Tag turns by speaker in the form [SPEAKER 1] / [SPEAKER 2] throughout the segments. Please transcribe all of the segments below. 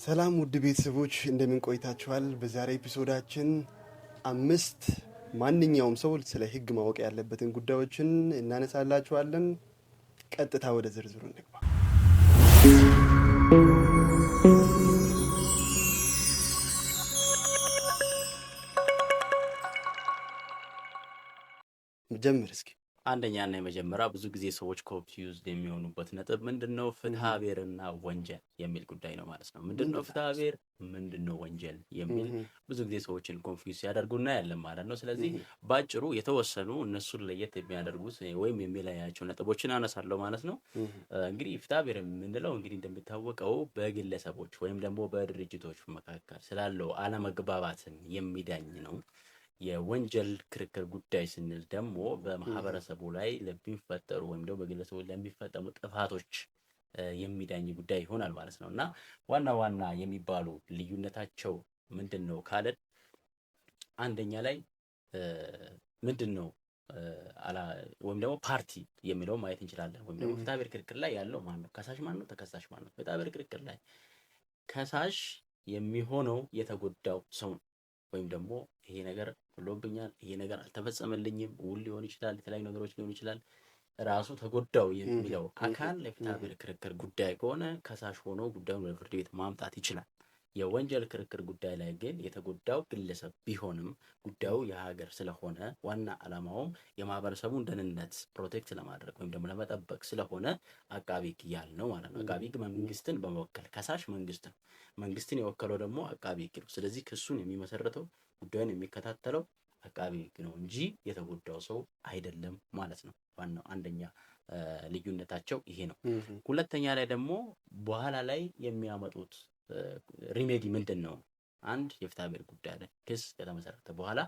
[SPEAKER 1] ሰላም ውድ ቤተሰቦች እንደምን ቆይታችኋል? በዛሬ ኤፒሶዳችን 5 ማንኛውም ሰው ስለ ሕግ ማወቅ ያለበትን ጉዳዮችን እናነሳላችኋለን። ቀጥታ ወደ ዝርዝሩ እንግባ። ጀምር እስኪ።
[SPEAKER 2] አንደኛና የመጀመሪያ ብዙ ጊዜ ሰዎች ኮንፊውዝድ የሚሆኑበት ነጥብ ምንድነው? ፍትሐ ብሔርና ወንጀል የሚል ጉዳይ ነው ማለት ነው። ምንድነው ፍትሐ ብሔር፣ ምንድነው ወንጀል የሚል ብዙ ጊዜ ሰዎችን ኮንፊውዝ ያደርጉና ያለን ማለት ነው። ስለዚህ ባጭሩ የተወሰኑ እነሱን ለየት የሚያደርጉት ወይም የሚለያቸው ነጥቦችን አነሳለሁ ማለት ነው። እንግዲህ ፍትሐ ብሔር የምንለው እንግዲህ እንደሚታወቀው በግለሰቦች ወይም ደግሞ በድርጅቶች መካከል ስላለው አለመግባባትን የሚዳኝ ነው። የወንጀል ክርክር ጉዳይ ስንል ደግሞ በማህበረሰቡ ላይ ለሚፈጠሩ ወይም ደግሞ በግለሰቦች ለሚፈጠሩ ጥፋቶች የሚዳኝ ጉዳይ ይሆናል ማለት ነው። እና ዋና ዋና የሚባሉ ልዩነታቸው ምንድን ነው ካለን አንደኛ ላይ ምንድን ነው ወይም ደግሞ ፓርቲ የሚለው ማየት እንችላለን። ወይም ደግሞ ፍትሐ ብሔር ክርክር ላይ ያለው ማን ነው? ከሳሽ ማን ነው? ተከሳሽ ማን ነው? ፍትሐ ብሔር ክርክር ላይ ከሳሽ የሚሆነው የተጎዳው ሰው ነው። ወይም ደግሞ ይሄ ነገር ብሎብኛል፣ ይሄ ነገር አልተፈጸመልኝም፣ ውል ሊሆን ይችላል፣ የተለያዩ ነገሮች ሊሆን ይችላል። ራሱ ተጎዳው የሚለው አካል የፍትሐ ብሔር ክርክር ጉዳይ ከሆነ ከሳሽ ሆኖ ጉዳዩን ወደ ፍርድ ቤት ማምጣት ይችላል። የወንጀል ክርክር ጉዳይ ላይ ግን የተጎዳው ግለሰብ ቢሆንም ጉዳዩ የሀገር ስለሆነ ዋና ዓላማውም የማህበረሰቡን ደህንነት ፕሮቴክት ለማድረግ ወይም ደግሞ ለመጠበቅ ስለሆነ አቃቢ ሕግ ያልነው ማለት ነው። አቃቢ ሕግ መንግስትን በመወከል ከሳሽ መንግስት ነው። መንግስትን የወከለው ደግሞ አቃቢ ሕግ ነው። ስለዚህ ክሱን የሚመሰረተው ጉዳዩን የሚከታተለው አቃቢ ሕግ ነው እንጂ የተጎዳው ሰው አይደለም ማለት ነው። ዋናው አንደኛ ልዩነታቸው ይሄ ነው። ሁለተኛ ላይ ደግሞ በኋላ ላይ የሚያመጡት ሪሜዲ ምንድን ነው? አንድ የፍትሐ ብሔር ጉዳይ ላይ ክስ ከተመሰረተ በኋላ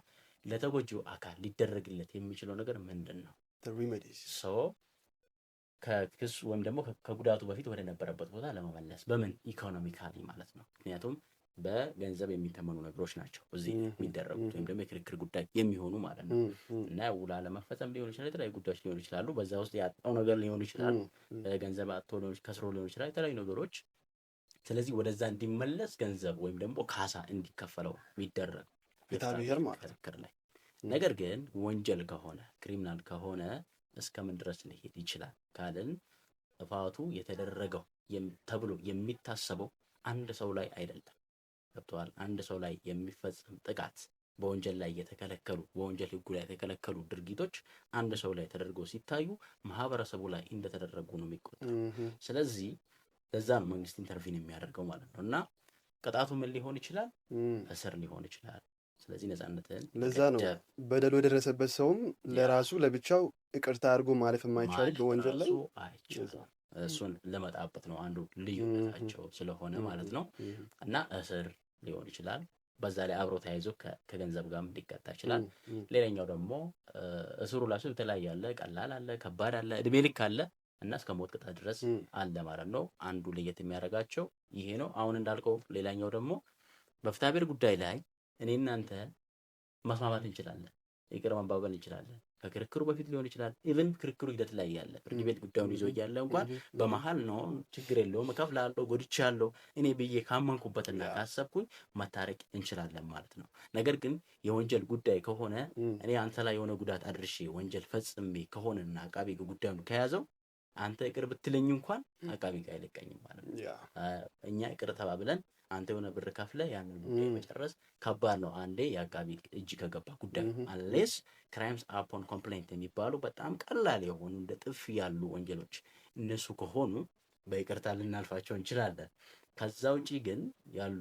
[SPEAKER 2] ለተጎጂው አካል ሊደረግለት የሚችለው ነገር ምንድን ነው? ሰው ከክሱ ወይም ደግሞ ከጉዳቱ በፊት ወደ ነበረበት ቦታ ለመመለስ በምን ኢኮኖሚካሊ ማለት ነው። ምክንያቱም በገንዘብ የሚተመኑ ነገሮች ናቸው እዚህ የሚደረጉት ወይም ደግሞ የክርክር ጉዳይ የሚሆኑ ማለት ነው። እና ውላ ለመፈጸም ሊሆን ይችላል፣ የተለያዩ ጉዳዮች ሊሆኑ ይችላሉ። በዛ ውስጥ ያጣው ነገር ሊሆን ይችላል፣ ገንዘብ አጥቶ ከስሮ ሊሆን ይችላል፣ የተለያዩ ነገሮች። ስለዚህ ወደዛ እንዲመለስ ገንዘብ ወይም ደግሞ ካሳ እንዲከፈለው የሚደረግ ፍትሐ ብሔር ክርክር ላይ። ነገር ግን ወንጀል ከሆነ ክሪሚናል ከሆነ እስከምን ድረስ ሊሄድ ይችላል ካልን ጥፋቱ የተደረገው ተብሎ የሚታሰበው አንድ ሰው ላይ አይደለም። ገብተዋል? አንድ ሰው ላይ የሚፈጸም ጥቃት በወንጀል ላይ የተከለከሉ በወንጀል ሕጉ ላይ የተከለከሉ ድርጊቶች አንድ ሰው ላይ ተደርገው ሲታዩ ማህበረሰቡ ላይ እንደተደረጉ ነው የሚቆጠረው። ስለዚህ ለዛ ነው መንግስት ኢንተርቪን የሚያደርገው ማለት ነው። እና ቅጣቱ ምን ሊሆን ይችላል? እስር ሊሆን ይችላል። ስለዚህ ነፃነትን
[SPEAKER 1] ለዛ ነው በደሉ የደረሰበት ሰውም ለራሱ ለብቻው ይቅርታ አድርጎ ማለፍ የማይቻል በወንጀል ላይ
[SPEAKER 2] አይቻልም። እሱን ለመጣበት ነው አንዱ ልዩነታቸው ስለሆነ ማለት ነው። እና እስር ሊሆን ይችላል። በዛ ላይ አብሮ ተያይዞ ከገንዘብ ጋርም ሊቀጣ ይችላል። ሌላኛው ደግሞ እስሩ ራሱ የተለያየ አለ፣ ቀላል አለ፣ ከባድ አለ፣ እድሜ ልክ አለ እና እስከ ሞት ቅጣት ድረስ አለ ማለት ነው። አንዱ ለየት የሚያደርጋቸው ይሄ ነው። አሁን እንዳልከው ሌላኛው ደግሞ በፍትሐ ብሔር ጉዳይ ላይ እኔ እናንተ መስማማት እንችላለን፣ ይቅር መባባል እንችላለን። ከክርክሩ በፊት ሊሆን ይችላል፣ ኢቭን ክርክሩ ሂደት ላይ ያለ ፍርድ ቤት ጉዳዩን ይዞ እያለ እንኳን በመሀል ነው ችግር የለውም እከፍላለሁ፣ ጎድቻለሁ እኔ ብዬ ካመንኩበትና ካሰብኩኝ መታረቅ እንችላለን ማለት ነው። ነገር ግን የወንጀል ጉዳይ ከሆነ እኔ አንተ ላይ የሆነ ጉዳት አድርሼ ወንጀል ፈጽሜ ከሆነና አቃቤ ጉዳዩን ከያዘው አንተ ይቅር ብትለኝ እንኳን አቃቢ ጋር አይለቀኝም ማለት ነው። እኛ ይቅር ተባብለን አንተ የሆነ ብር ከፍለህ ያንን ጉዳይ መጨረስ ከባድ ነው። አንዴ የአቃቢ እጅ ከገባ ጉዳይ አንሌስ ክራይምስ አፖን ኮምፕሌንት የሚባሉ በጣም ቀላል የሆኑ እንደ ጥፍ ያሉ ወንጀሎች እነሱ ከሆኑ በይቅርታ ልናልፋቸው እንችላለን። ከዛ ውጪ ግን ያሉ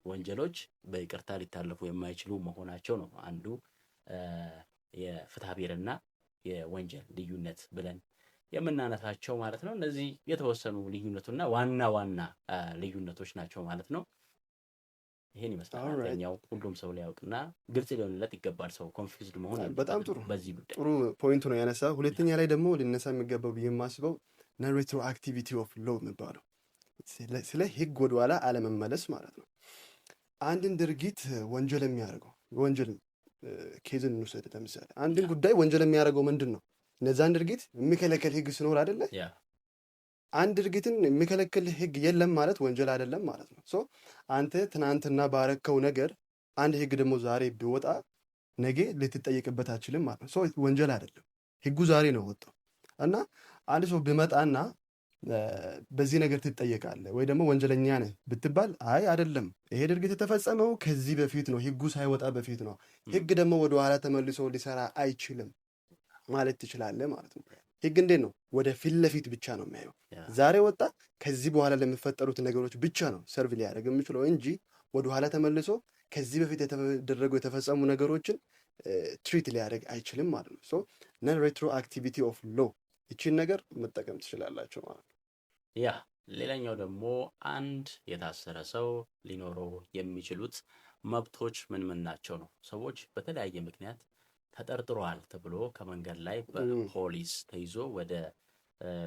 [SPEAKER 2] ወንጀሎች በይቅርታ ሊታለፉ የማይችሉ መሆናቸው ነው አንዱ የፍትሐ ብሔርና የወንጀል ልዩነት ብለን የምናነሳቸው ማለት ነው። እነዚህ የተወሰኑ ልዩነቱና ዋና ዋና ልዩነቶች ናቸው ማለት ነው። ይሄን ይመስላል። አንደኛው ሁሉም ሰው ሊያውቅና ግልጽ ሊሆንለት ይገባል። ሰው ኮንፊውዝድ መሆን
[SPEAKER 1] በጣም ጥሩ
[SPEAKER 2] በዚህ ጉዳይ
[SPEAKER 1] ጥሩ ፖይንት ነው ያነሳ። ሁለተኛ ላይ ደግሞ ሊነሳ የሚገባው ብዬ የማስበው ሬትሮአክቲቪቲ ኦፍ ሎው የሚባለው ስለ ሕግ ወደኋላ አለመመለስ ማለት ነው። አንድን ድርጊት ወንጀል የሚያደርገው ወንጀል ኬዝን እንውሰድ። ለምሳሌ አንድን ጉዳይ ወንጀል የሚያደርገው ምንድን ነው? እነዛን ድርጊት የሚከለከል ሕግ ሲኖር አይደለ አንድ ድርጊትን የሚከለክል ህግ የለም ማለት ወንጀል አይደለም ማለት ነው። ሶ አንተ ትናንትና ባረከው ነገር አንድ ህግ ደግሞ ዛሬ ቢወጣ ነገ ልትጠየቅበት አትችልም ማለት ነው። ሶ ወንጀል አይደለም፣ ህጉ ዛሬ ነው ወጣው እና አንድ ሰው ቢመጣና በዚህ ነገር ትጠየቃለህ ወይ ደግሞ ወንጀለኛ ነህ ብትባል አይ አይደለም፣ ይሄ ድርጊት የተፈጸመው ከዚህ በፊት ነው፣ ህጉ ሳይወጣ በፊት ነው፣ ህግ ደግሞ ወደ ኋላ ተመልሶ ሊሰራ አይችልም ማለት ትችላለህ ማለት ነው። ህግ እንዴት ነው? ወደ ፊት ለፊት ብቻ ነው የሚያየው። ዛሬ ወጣ፣ ከዚህ በኋላ ለሚፈጠሩት ነገሮች ብቻ ነው ሰርቭ ሊያደርግ የሚችለው እንጂ ወደ ኋላ ተመልሶ ከዚህ በፊት የተደረጉ የተፈጸሙ ነገሮችን ትሪት ሊያደርግ አይችልም ማለት ነው። ሶ ነን ሬትሮ አክቲቪቲ ኦፍ ሎ ይቺን ነገር መጠቀም ትችላላችሁ ማለት ነው።
[SPEAKER 2] ያ ሌላኛው ደግሞ አንድ የታሰረ ሰው ሊኖረው የሚችሉት መብቶች ምን ምን ናቸው ነው። ሰዎች በተለያየ ምክንያት ተጠርጥሯል ተብሎ ከመንገድ ላይ በፖሊስ ተይዞ ወደ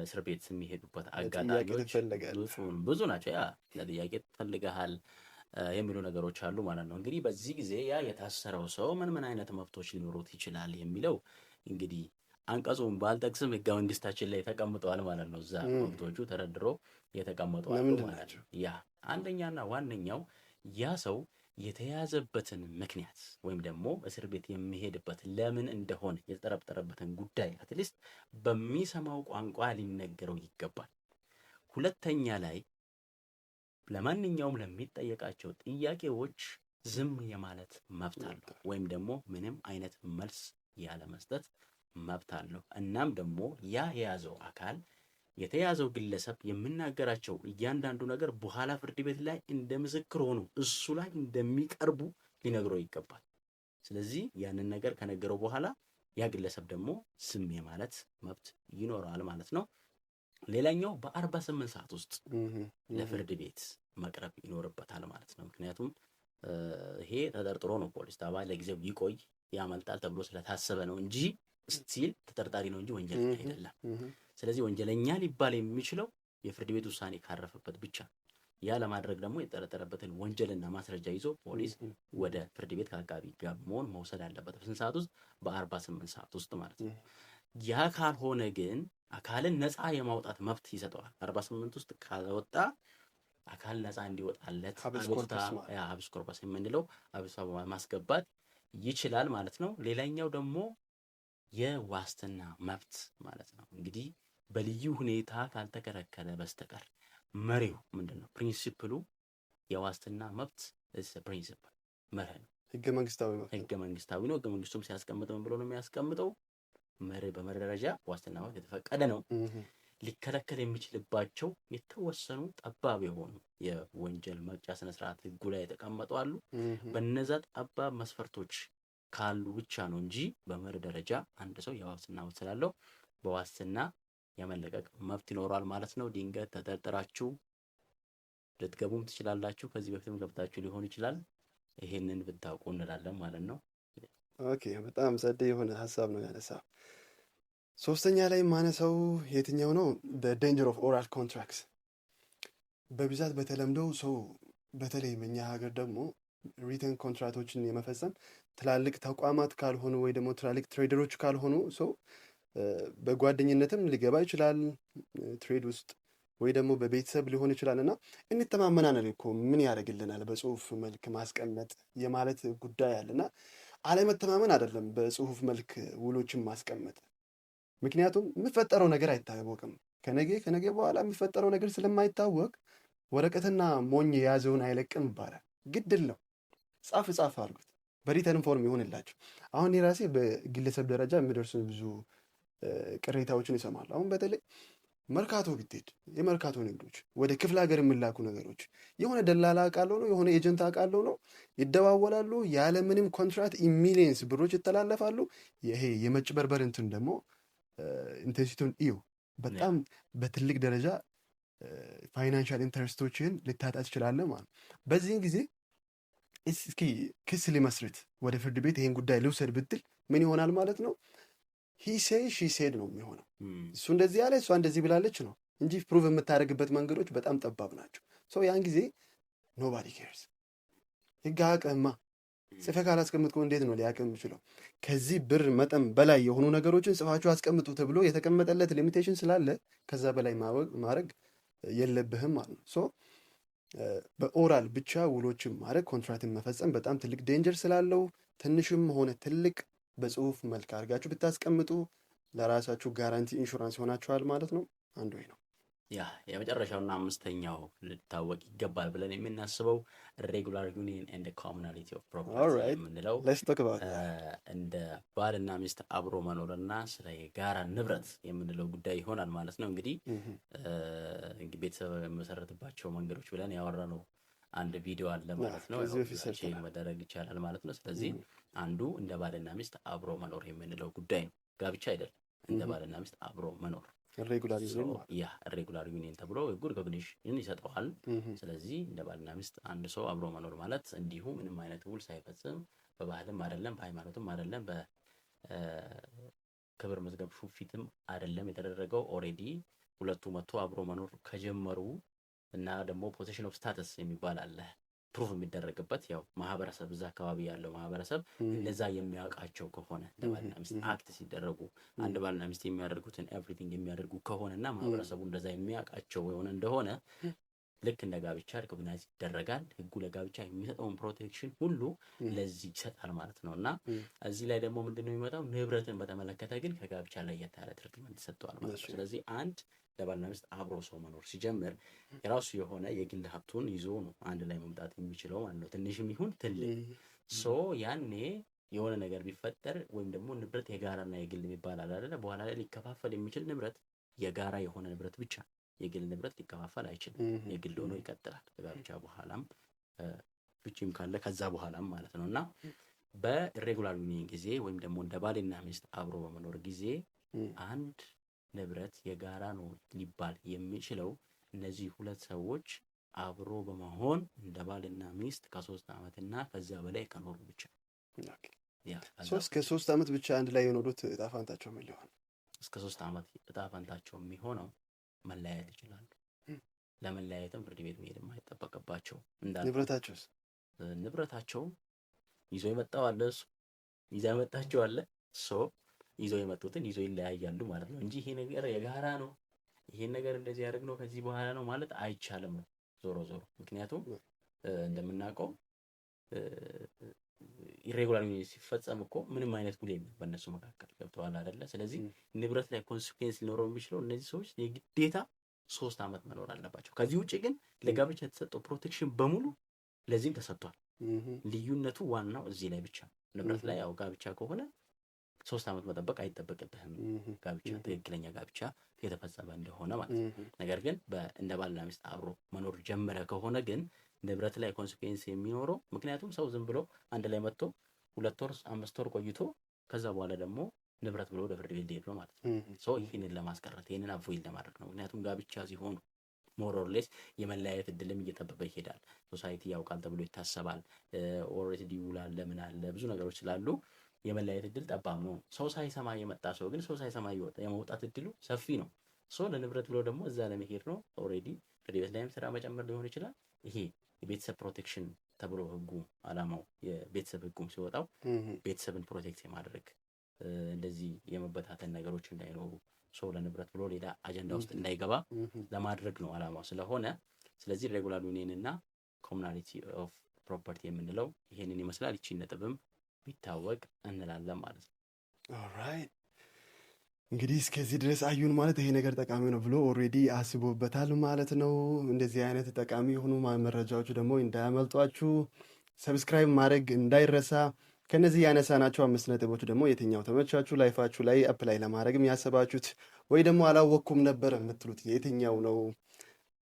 [SPEAKER 2] እስር ቤት የሚሄዱበት አጋጣሚዎች ብዙ ናቸው። ያ ለጥያቄ ትፈልገሃል የሚሉ ነገሮች አሉ ማለት ነው። እንግዲህ በዚህ ጊዜ ያ የታሰረው ሰው ምን ምን አይነት መብቶች ሊኖሩት ይችላል የሚለው እንግዲህ አንቀጹን ባልጠቅስም ህገ መንግስታችን ላይ ተቀምጠዋል ማለት ነው። እዛ መብቶቹ ተደርድሮ የተቀመጡ አሉ ማለት ነው። ያ አንደኛና ዋነኛው ያ ሰው የተያዘበትን ምክንያት ወይም ደግሞ እስር ቤት የሚሄድበት ለምን እንደሆነ የተጠረጠረበትን ጉዳይ አትሊስት በሚሰማው ቋንቋ ሊነገረው ይገባል። ሁለተኛ ላይ ለማንኛውም ለሚጠየቃቸው ጥያቄዎች ዝም የማለት መብት አለው ወይም ደግሞ ምንም አይነት መልስ ያለ መስጠት መብት አለው። እናም ደግሞ ያ የያዘው አካል የተያዘው ግለሰብ የሚናገራቸው እያንዳንዱ ነገር በኋላ ፍርድ ቤት ላይ እንደ ምስክር ሆኖ እሱ ላይ እንደሚቀርቡ ሊነግረው ይገባል። ስለዚህ ያንን ነገር ከነገረው በኋላ ያ ግለሰብ ደግሞ ዝም የማለት መብት ይኖረዋል ማለት ነው። ሌላኛው በ48 ሰዓት ውስጥ ለፍርድ ቤት መቅረብ ይኖርበታል ማለት ነው። ምክንያቱም ይሄ ተጠርጥሮ ነው ፖሊስ ጣቢያ ለጊዜው ይቆይ ያመልጣል ተብሎ ስለታሰበ ነው እንጂ ስቲል ተጠርጣሪ ነው እንጂ ወንጀለኛ አይደለም። ስለዚህ ወንጀለኛ ሊባል የሚችለው የፍርድ ቤት ውሳኔ ካረፈበት ብቻ። ያ ለማድረግ ደግሞ የተጠረጠረበትን ወንጀልና ማስረጃ ይዞ ፖሊስ ወደ ፍርድ ቤት ከአቃቢ ጋር በመሆን መውሰድ አለበት በስንት ሰዓት ውስጥ? በ48 ሰዓት ውስጥ ማለት ነው። ያ ካልሆነ ግን አካልን ነፃ የማውጣት መብት ይሰጠዋል። 48 ውስጥ ካልወጣ አካል ነፃ እንዲወጣለት ሀብስ ኮርፐስ የምንለው ሀብስ ማስገባት ይችላል ማለት ነው። ሌላኛው ደግሞ የዋስትና መብት ማለት ነው። እንግዲህ በልዩ ሁኔታ ካልተከለከለ በስተቀር መሪው ምንድነው? ፕሪንሲፕሉ የዋስትና መብት ፕሪንሲፕል መርህ ነው።
[SPEAKER 1] ህገ መንግስታዊ ነው።
[SPEAKER 2] ህገ መንግስቱም ሲያስቀምጥ ምን ብሎ ነው የሚያስቀምጠው? መርህ በመርህ ደረጃ ዋስትና መብት የተፈቀደ ነው። ሊከለከል የሚችልባቸው የተወሰኑ ጠባብ የሆኑ የወንጀል መቅጫ ስነስርዓት ህጉ ላይ የተቀመጡ አሉ። በነዛ ጠባብ መስፈርቶች ካሉ ብቻ ነው እንጂ በመርህ ደረጃ አንድ ሰው የዋስትና መብት ስላለው በዋስትና የመለቀቅ መብት ይኖራል ማለት ነው። ድንገት ተጠርጥራችሁ ልትገቡም ትችላላችሁ። ከዚህ በፊትም ገብታችሁ ሊሆን ይችላል። ይሄንን ብታውቁ እንላለን ማለት ነው።
[SPEAKER 1] ኦኬ፣ በጣም ጸዴ የሆነ ሀሳብ ነው ያነሳው። ሶስተኛ ላይ ማነሳው የትኛው ነው? the danger of oral contracts። በብዛት በተለምዶ ሰው በተለይ በእኛ ሀገር ደግሞ ሪተን ኮንትራክቶችን የመፈጸም ትላልቅ ተቋማት ካልሆኑ ወይ ደግሞ ትላልቅ ትሬደሮች ካልሆኑ ሰው በጓደኝነትም ሊገባ ይችላል ትሬድ ውስጥ ወይ ደግሞ በቤተሰብ ሊሆን ይችላል እና እንተማመናለን እኮ ምን ያደርግልናል በጽሁፍ መልክ ማስቀመጥ የማለት ጉዳይ አለና አለመተማመን አይደለም በጽሁፍ መልክ ውሎችን ማስቀመጥ። ምክንያቱም የሚፈጠረው ነገር አይታወቅም። ከነገ በኋላ የሚፈጠረው ነገር ስለማይታወቅ ወረቀትና ሞኝ የያዘውን አይለቅም ይባላል። ግድል ነው። ጻፍ አድርጉት። በሪተርን ፎርም ይሆንላችሁ። አሁን የራሴ በግለሰብ ደረጃ የሚደርሱ ብዙ ቅሬታዎችን ይሰማሉ። አሁን በተለይ መርካቶ ብትሄድ የመርካቶ ንግዶች ወደ ክፍለ ሀገር የሚላኩ ነገሮች የሆነ ደላላ አውቃለሁ ነው የሆነ ኤጀንት አውቃለሁ ነው ይደዋወላሉ። ያለምንም ኮንትራክት ሚሊየንስ ብሮች ይተላለፋሉ። ይሄ የመጭበርበር እንትን ደግሞ ኢንቴንሲቲውን እዩ በጣም በትልቅ ደረጃ ፋይናንሻል ኢንተረስቶችን ልታጣ ትችላለህ ማለት። በዚህን ጊዜ እስኪ ክስ ሊመስርት ወደ ፍርድ ቤት ይሄን ጉዳይ ልውሰድ ብትል ምን ይሆናል ማለት ነው? ሂ ሴድ ሺ ሴድ ነው የሚሆነው። እሱ እንደዚህ ያለ እሷ እንደዚህ ብላለች ነው እንጂ ፕሩቭ የምታደርግበት መንገዶች በጣም ጠባብ ናቸው። ያን ጊዜ ኖባዲ ኬርስ። ህግ አያውቅህማ። ጽፈህ ካላስቀምጥከው እንዴት ነው ሊያውቅ የሚችለው? ከዚህ ብር መጠን በላይ የሆኑ ነገሮችን ጽፋችሁ አስቀምጡ ተብሎ የተቀመጠለት ሊሚቴሽን ስላለ ከዛ በላይ ማድረግ የለብህም ማለት ነው። ሶ በኦራል ብቻ ውሎችን ማድረግ ኮንትራክትን መፈጸም በጣም ትልቅ ዴንጀር ስላለው ትንሽም ሆነ ትልቅ በጽሁፍ መልክ አድርጋችሁ ብታስቀምጡ ለራሳችሁ ጋራንቲ ኢንሹራንስ ይሆናችኋል ማለት ነው። አንዱ ይሄ ነው።
[SPEAKER 2] ያ የመጨረሻውና አምስተኛው ልታወቅ ይገባል ብለን የምናስበው ሬጉላር ዩኒየን ኤንድ ኮሙናሊቲ ኦፍ ፕሮፐርቲ የምንለው እንደ ባልና ሚስት አብሮ መኖርና ስለ የጋራ ንብረት የምንለው ጉዳይ ይሆናል ማለት ነው። እንግዲህ ቤተሰብ የመሰረትባቸው መንገዶች ብለን ያወራነው አንድ ቪዲዮ አለ ማለት ነው። ቼክ መደረግ ይቻላል ማለት ነው። ስለዚህ አንዱ እንደ ባልና ሚስት አብሮ መኖር የምንለው ጉዳይ ነው። ጋብቻ አይደለም፣ እንደ ባልና ሚስት አብሮ መኖር ሬጉላር ዩኒየን ተብሎ ህጉ ሪኮግኒሽን ይሰጠዋል። ስለዚህ እንደ ባልና ሚስት አንድ ሰው አብሮ መኖር ማለት እንዲሁ ምንም አይነት ውል ሳይፈጽም በባህልም አይደለም በሃይማኖትም አይደለም በክብር መዝገብ ሹፊትም አይደለም የተደረገው ኦልሬዲ ሁለቱ መጥቶ አብሮ መኖር ከጀመሩ እና ደግሞ ፖሴሽን ኦፍ ስታተስ የሚባል አለ ፕሩፍ የሚደረግበት ያው ማህበረሰብ እዛ አካባቢ ያለው ማህበረሰብ እንደዛ የሚያውቃቸው ከሆነ ባልና ሚስት አክት ሲደረጉ አንድ ባልና ሚስት የሚያደርጉትን ኤቭሪቲንግ የሚያደርጉ ከሆነና ማህበረሰቡ እንደዛ የሚያውቃቸው የሆነ እንደሆነ ልክ እንደ ጋብቻ ሪኮግናይዝ ይደረጋል። ህጉ ለጋብቻ የሚሰጠውን ፕሮቴክሽን ሁሉ ለዚህ ይሰጣል ማለት ነው። እና እዚህ ላይ ደግሞ ምንድነው የሚመጣው ንብረትን በተመለከተ ግን ከጋብቻ ላይ ያለ ትሪትመንት ይሰጠዋል ማለት ነው። ስለዚህ አንድ ለባልና ሚስት አብሮ ሰው መኖር ሲጀምር የራሱ የሆነ የግል ሀብቱን ይዞ ነው አንድ ላይ መምጣት የሚችለው ማለት ነው። ትንሽም ይሁን ትልቅ ሶ ያኔ የሆነ ነገር ቢፈጠር ወይም ደግሞ ንብረት የጋራና የግል የሚባል አይደለ በኋላ ላይ ሊከፋፈል የሚችል ንብረት የጋራ የሆነ ንብረት ብቻ የግል ንብረት ሊከፋፈል አይችልም። የግል ሆኖ ይቀጥላል ከጋብቻ በኋላም ፍቺም ካለ ከዛ በኋላም ማለት ነውና በሬጉላር ዩኒየን ጊዜ ወይም ደግሞ እንደ ባልና ሚስት አብሮ በመኖር ጊዜ አንድ ንብረት የጋራ ነው ሊባል የሚችለው እነዚህ ሁለት ሰዎች አብሮ በመሆን እንደ ባልና ሚስት ከ3 ዓመትና ከዛ በላይ ከኖሩ ብቻ
[SPEAKER 1] ከ3 ዓመት ብቻ አንድ ላይ የኖሩት እጣ ፈንታቸው ምን ሊሆን?
[SPEAKER 2] እስከ 3 ዓመት እጣ ፈንታቸው የሚሆነው መለያየት ይችላሉ። ለመለያየትም ፍርድ ቤት መሄድ የማይጠበቅባቸው ንብረታቸው ይዞ የመጣው አለ እሱ ይዛ የመጣቸው አለ ይዞ የመጡትን ይዞ ይለያያሉ ማለት ነው እንጂ ይሄ ነገር የጋራ ነው ይሄን ነገር እንደዚህ ያደርግነው ከዚህ በኋላ ነው ማለት አይቻልም ነው ዞሮ ምክንያቱም እንደምናውቀው ኢሬጉላር ዩኒየን ሲፈጸም እኮ ምንም አይነት ጉዳይ የለም በእነሱ መካከል ገብተዋል አይደለ? ስለዚህ ንብረት ላይ ኮንሲኩዌንስ ሊኖረው የሚችለው እነዚህ ሰዎች የግዴታ 3 ዓመት መኖር አለባቸው። ከዚህ ውጪ ግን ለጋብቻ የተሰጠው ፕሮቴክሽን በሙሉ ለዚህም ተሰጥቷል። ልዩነቱ ዋናው እዚህ ላይ ብቻ ንብረት ላይ ያው ጋብቻ ከሆነ 3 ዓመት መጠበቅ አይጠበቅብህም ጋብቻ ትክክለኛ ጋብቻ የተፈጸመ እንደሆነ ማለት ነው። ነገር ግን እንደ ባልና ሚስት አብሮ መኖር ጀመረ ከሆነ ግን ንብረት ላይ ኮንሲኩዌንስ የሚኖረው ምክንያቱም ሰው ዝም ብሎ አንድ ላይ መጥቶ 2 ወር 5 ወር ቆይቶ ከዛ በኋላ ደግሞ ንብረት ብሎ ወደ ፍርድ ቤት ሊሄድ ነው ማለት ነው። ይህንን ለማስቀረት ይህንን አቮይድ ለማድረግ ነው። ምክንያቱም ጋብቻ ሲሆኑ ሞር ኦር ሌስ የመለያየት እድልም እየጠበበ ይሄዳል። ሶሳይቲ ያውቃል ተብሎ ይታሰባል። ኦልሬዲ ይውላል ለምን አለ ብዙ ነገሮች ስላሉ የመለያየት እድል ጠባብ ነው። ሰው ሳይሰማ የመጣ ሰው ግን ሰው ሳይሰማ የመውጣት እድሉ ሰፊ ነው። ለንብረት ብሎ ደግሞ እዛ ለመሄድ ነው። ኦልሬዲ ፍርድ ቤት ላይም ስራ መጨመር ሊሆን ይችላል። ይሄ የቤተሰብ ፕሮቴክሽን ተብሎ ህጉ አላማው የቤተሰብ ህጉም ሲወጣው ቤተሰብን ፕሮቴክት የማድረግ እንደዚህ የመበታተን ነገሮች እንዳይኖሩ ለንብረት ብሎ ሌላ አጀንዳ ውስጥ እንዳይገባ ለማድረግ ነው አላማው ስለሆነ ስለዚህ ሬጉላር ዩኒየን እና ኮሙናሊቲ ኦፍ ፕሮፐርቲ የምንለው ይሄንን ይመስላል። እቺ ነጥብም ቢታወቅ እንላለን ማለት ነው።
[SPEAKER 1] ኦልራይት እንግዲህ እስከዚህ ድረስ አዩን ማለት ይሄ ነገር ጠቃሚ ነው ብሎ ኦልሬዲ አስቦበታል ማለት ነው። እንደዚህ አይነት ጠቃሚ የሆኑ መረጃዎች ደግሞ እንዳያመልጧችሁ ሰብስክራይብ ማድረግ እንዳይረሳ። ከነዚህ ያነሳናቸው 5 ነጥቦች ደግሞ የትኛው ተመቻችሁ? ላይፋችሁ ላይ አፕላይ ለማድረግም ያሰባችሁት ወይ ደግሞ አላወቅኩም ነበር የምትሉት የትኛው ነው?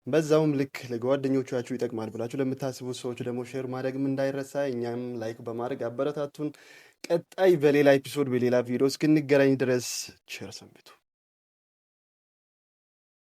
[SPEAKER 1] በዛውም ልክ ለጓደኞቻችሁ ይጠቅማል ብላችሁ ለምታስቡት ሰዎች ደግሞ ሼር ማድረግም እንዳይረሳ። እኛም ላይክ በማድረግ አበረታቱን። ቀጣይ በሌላ ኤፒሶድ በሌላ ቪዲዮ እስክንገናኝ ድረስ ቸር ሰንብቱ።